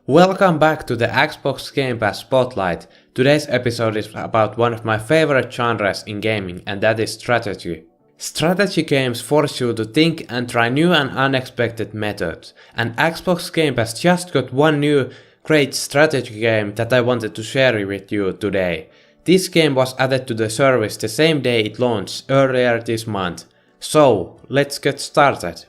Welcome back to the Xbox Game Pass Spotlight. Today's episode is about one of my favorite genres in gaming, and that is strategy. Strategy games force you to think and try new and unexpected methods, and Xbox Game Pass just got one new great strategy game that I wanted to share with you today. This game was added to the service the same day it launched earlier this month. So, let's get started.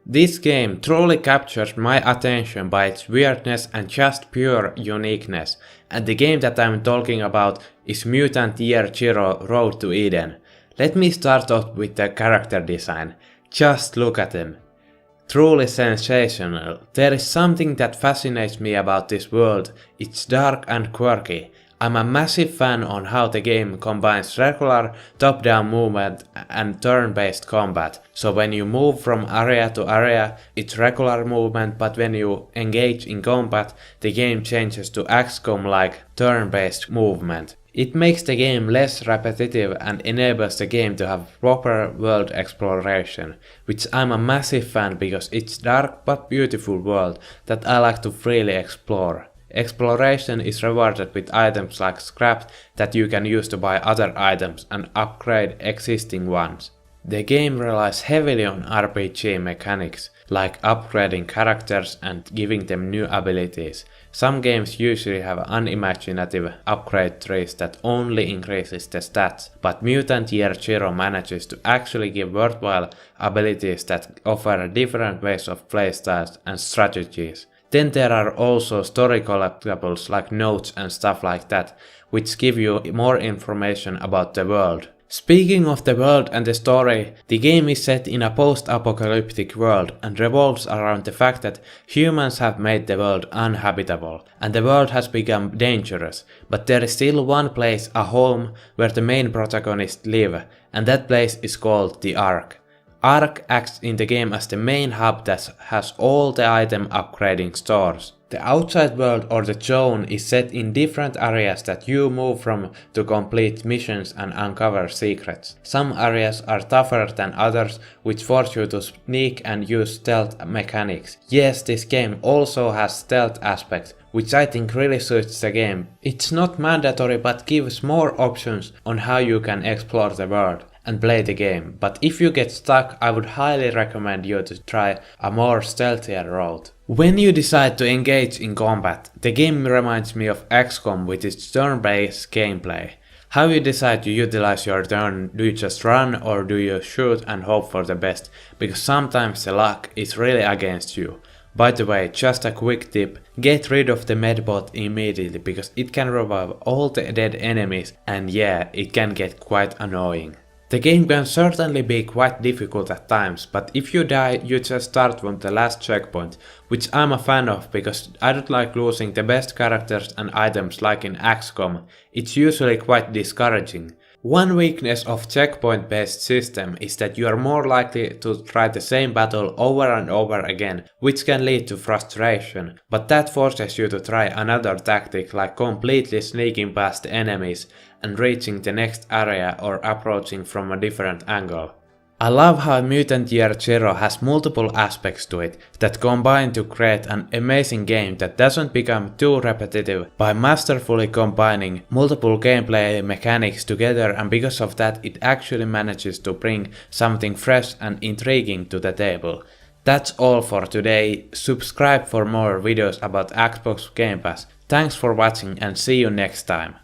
This game truly captures my attention by its weirdness and just pure uniqueness, and the game that I'm talking about is Mutant Year Zero Road to Eden. Let me start off with the character design. Just look at them. Truly sensational. There is something that fascinates me about this world. It's dark and quirky. I'm a massive fan on how the game combines regular top-down movement and turn-based combat. So when you move from area to area, it's regular movement, but when you engage in combat, the game changes to XCOM-like turn-based movement. It makes the game less repetitive and enables the game to have proper world exploration, which I'm a massive fan because it's dark but beautiful world that I like to freely explore. Exploration is rewarded with items like scrap that you can use to buy other items and upgrade existing ones. The game relies heavily on RPG mechanics, like upgrading characters and giving them new abilities. Some games usually have unimaginative upgrade trees that only increases the stats, but Mutant Year Zero manages to actually give worthwhile abilities that offer different ways of playstyles and strategies. Then there are also story collectibles like notes and stuff like that, which give you more information about the world. Speaking of the world and the story, the game is set in a post-apocalyptic world and revolves around the fact that humans have made the world uninhabitable and the world has become dangerous, but there is still one place, a home, where the main protagonists live, and that place is called the Ark. Ark acts in the game as the main hub that has all the item upgrading stores. The outside world or the zone is set in different areas that you move from to complete missions and uncover secrets. Some areas are tougher than others, which force you to sneak and use stealth mechanics. Yes, this game also has stealth aspects, which I think really suits the game. It's not mandatory but gives more options on how you can explore the world and play the game, but if you get stuck, I would highly recommend you to try a more stealthier route. When you decide to engage in combat, the game reminds me of XCOM with its turn-based gameplay. How you decide to utilize your turn, do you just run or do you shoot and hope for the best, because sometimes the luck is really against you. By the way, just a quick tip, get rid of the medbot immediately because it can revive all the dead enemies and yeah, it can get quite annoying. The game can certainly be quite difficult at times, but if you die, you just start from the last checkpoint, which I'm a fan of because I don't like losing the best characters and items like in XCOM. It's usually quite discouraging. One weakness of checkpoint-based system is that you are more likely to try the same battle over and over again, which can lead to frustration, but that forces you to try another tactic like completely sneaking past the enemies and reaching the next area or approaching from a different angle. I love how Mutant Year Zero has multiple aspects to it that combine to create an amazing game that doesn't become too repetitive by masterfully combining multiple gameplay mechanics together, and because of that it actually manages to bring something fresh and intriguing to the table. That's all for today. Subscribe for more videos about Xbox Game Pass. Thanks for watching and see you next time.